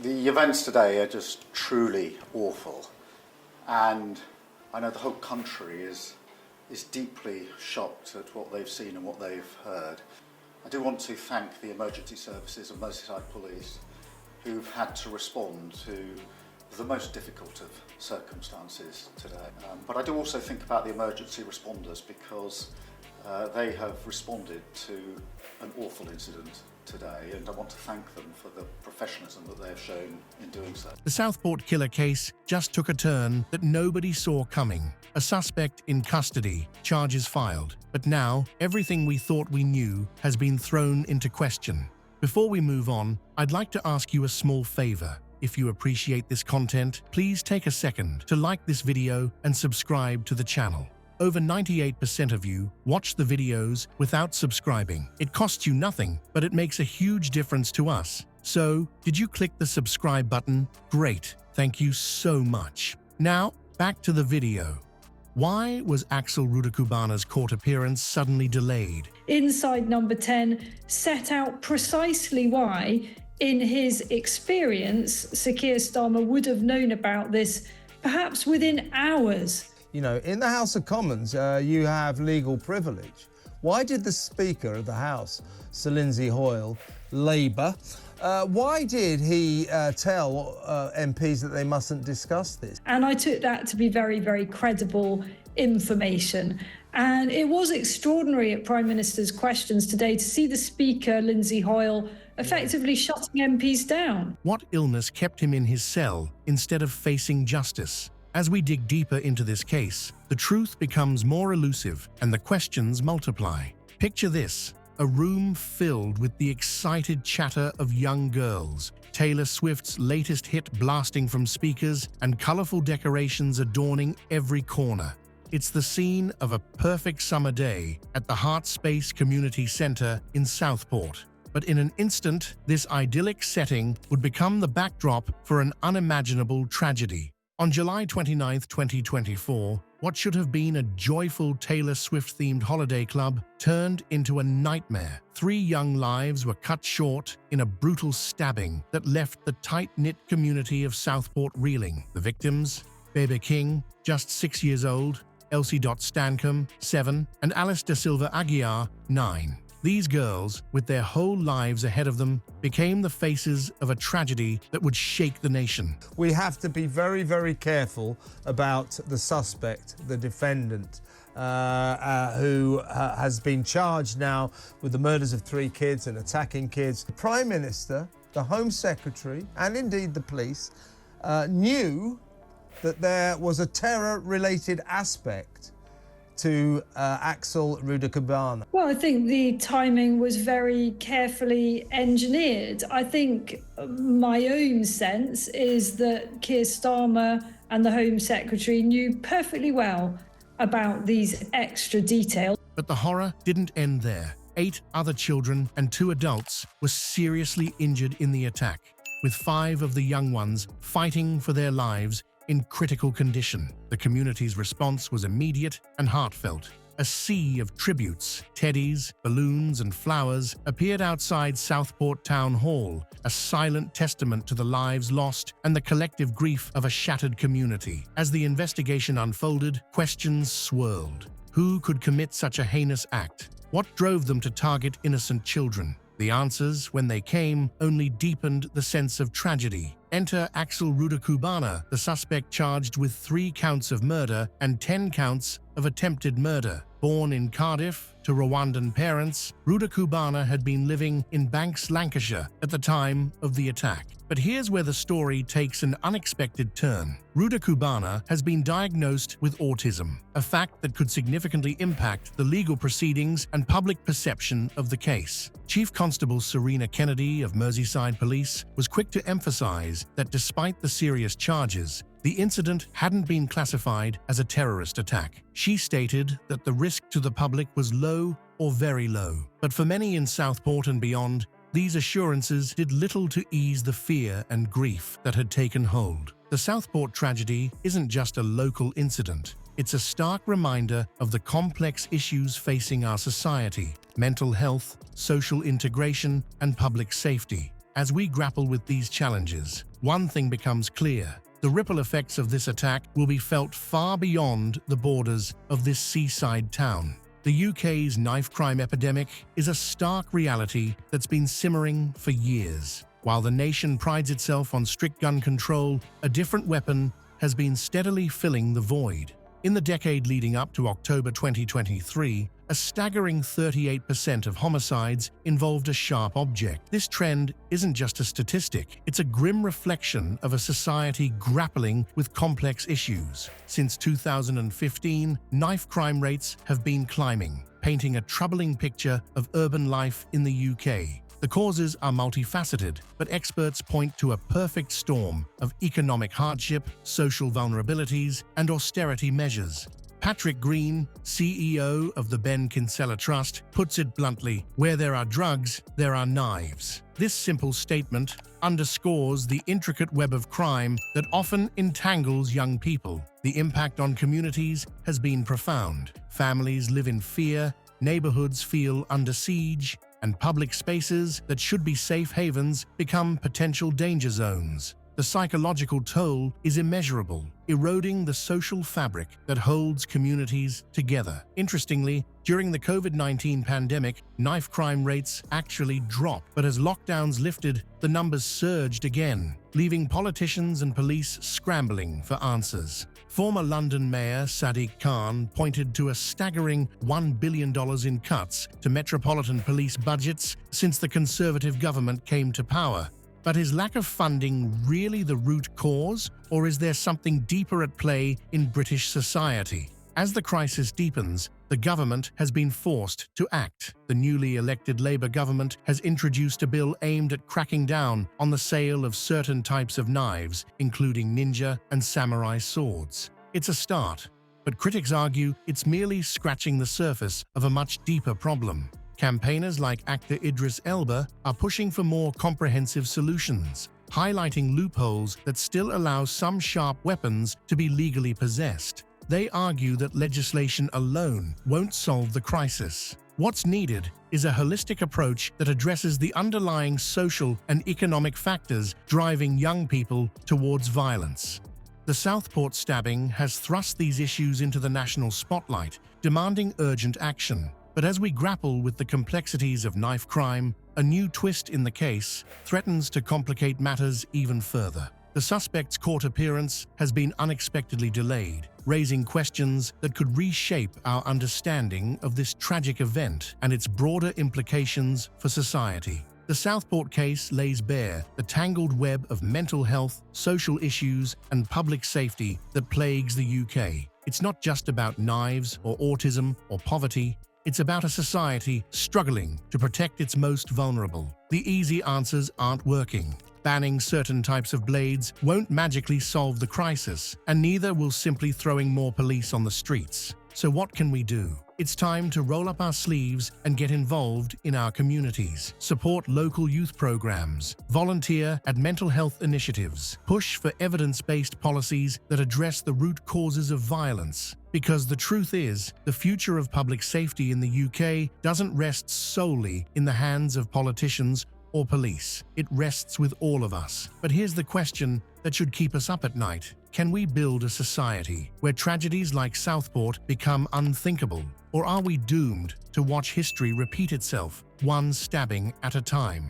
The events today are just truly awful, and I know the whole country is deeply shocked at what they've seen and what they've heard. I do want to thank the emergency services of Merseyside Police who've had to respond to the most difficult of circumstances today. But I do also think about the emergency responders because they have responded to an awful incident today, and I want to thank them for the professionalism that they have shown in doing so. The Southport killer case just took a turn that nobody saw coming. A suspect in custody, charges filed. But now, everything we thought we knew has been thrown into question. Before we move on, I'd like to ask you a small favor. If you appreciate this content, please take a second to like this video and subscribe to the channel. Over 98% of you watch the videos without subscribing. It costs you nothing, but it makes a huge difference to us. So, did you click the subscribe button? Great, thank you so much. Now, back to the video. Why was Axel Rudakubana's court appearance suddenly delayed? Inside Number 10 set out precisely why, in his experience, Sir Keir Starmer would have known about this perhaps within hours. You know, in the House of Commons, you have legal privilege. Why did the Speaker of the House, Sir Lindsay Hoyle, Labour, why did he tell MPs that they mustn't discuss this? And I took that to be very, very credible information. And it was extraordinary at Prime Minister's questions today to see the Speaker, Lindsay Hoyle, effectively shutting MPs down. What illness kept him in his cell instead of facing justice? As we dig deeper into this case, the truth becomes more elusive and the questions multiply. Picture this, a room filled with the excited chatter of young girls, Taylor Swift's latest hit blasting from speakers, and colorful decorations adorning every corner. It's the scene of a perfect summer day at the Heart Space Community Centre in Southport. But in an instant, this idyllic setting would become the backdrop for an unimaginable tragedy. On July 29, 2024, what should have been a joyful Taylor Swift-themed holiday club turned into a nightmare. 3 young lives were cut short in a brutal stabbing that left the tight-knit community of Southport reeling. The victims, Bebe King, just 6 years old, Elsie Stancombe, 7, and Alice Da Silva Aguiar, 9. These girls, with their whole lives ahead of them, became the faces of a tragedy that would shake the nation. We have to be very, very careful about the suspect, the defendant, who has been charged now with the murders of 3 kids and attacking kids. The Prime Minister, the Home Secretary, and indeed the police knew that there was a terror-related aspect to Axel Rudakubana. Well, I think the timing was very carefully engineered. I think my own sense is that Keir Starmer and the Home Secretary knew perfectly well about these extra details. But the horror didn't end there. 8 other children and 2 adults were seriously injured in the attack, with 5 of the young ones fighting for their lives in critical condition. The community's response was immediate and heartfelt. A sea of tributes, teddies, balloons, and flowers appeared outside Southport Town Hall, a silent testament to the lives lost and the collective grief of a shattered community. As the investigation unfolded, questions swirled. Who could commit such a heinous act? What drove them to target innocent children? The answers, when they came, only deepened the sense of tragedy. Enter Axel Rudakubana, the suspect charged with 3 counts of murder and 10 counts of attempted murder. Born in Cardiff to Rwandan parents, Rudakubana had been living in Banks, Lancashire at the time of the attack. But here's where the story takes an unexpected turn. Rudakubana has been diagnosed with autism, a fact that could significantly impact the legal proceedings and public perception of the case. Chief Constable Serena Kennedy of Merseyside Police was quick to emphasize that despite the serious charges, the incident hadn't been classified as a terrorist attack. She stated that the risk to the public was low or very low. But for many in Southport and beyond, these assurances did little to ease the fear and grief that had taken hold. The Southport tragedy isn't just a local incident. It's a stark reminder of the complex issues facing our society: mental health, social integration, and public safety. As we grapple with these challenges, one thing becomes clear. The ripple effects of this attack will be felt far beyond the borders of this seaside town. The UK's knife crime epidemic is a stark reality that's been simmering for years. While the nation prides itself on strict gun control, a different weapon has been steadily filling the void. In the decade leading up to October 2023, a staggering 38% of homicides involved a sharp object. This trend isn't just a statistic, it's a grim reflection of a society grappling with complex issues. Since 2015, knife crime rates have been climbing, painting a troubling picture of urban life in the UK. The causes are multifaceted, but experts point to a perfect storm of economic hardship, social vulnerabilities, and austerity measures. Patrick Green, CEO of the Ben Kinsella Trust, puts it bluntly, where there are drugs, there are knives. This simple statement underscores the intricate web of crime that often entangles young people. The impact on communities has been profound. Families live in fear, neighborhoods feel under siege, and public spaces that should be safe havens become potential danger zones. The psychological toll is immeasurable, eroding the social fabric that holds communities together. Interestingly, during the COVID-19 pandemic, knife crime rates actually dropped, but as lockdowns lifted, the numbers surged again, leaving politicians and police scrambling for answers. Former London Mayor Sadiq Khan pointed to a staggering $1 billion in cuts to metropolitan police budgets since the Conservative government came to power. But is lack of funding really the root cause, or is there something deeper at play in British society? As the crisis deepens, the government has been forced to act. The newly elected Labour government has introduced a bill aimed at cracking down on the sale of certain types of knives, including ninja and samurai swords. It's a start, but critics argue it's merely scratching the surface of a much deeper problem. Campaigners like actor Idris Elba are pushing for more comprehensive solutions, highlighting loopholes that still allow some sharp weapons to be legally possessed. They argue that legislation alone won't solve the crisis. What's needed is a holistic approach that addresses the underlying social and economic factors driving young people towards violence. The Southport stabbing has thrust these issues into the national spotlight, demanding urgent action. But as we grapple with the complexities of knife crime, a new twist in the case threatens to complicate matters even further. The suspect's court appearance has been unexpectedly delayed, raising questions that could reshape our understanding of this tragic event and its broader implications for society. The Southport case lays bare the tangled web of mental health, social issues, and public safety that plagues the UK. It's not just about knives or autism or poverty. It's about a society struggling to protect its most vulnerable. The easy answers aren't working. Banning certain types of blades won't magically solve the crisis, and neither will simply throwing more police on the streets. So what can we do? It's time to roll up our sleeves and get involved in our communities. Support local youth programs, volunteer at mental health initiatives, push for evidence-based policies that address the root causes of violence. Because the truth is, the future of public safety in the UK doesn't rest solely in the hands of politicians or police. It rests with all of us. But here's the question that should keep us up at night. Can we build a society where tragedies like Southport become unthinkable? Or are we doomed to watch history repeat itself, one stabbing at a time?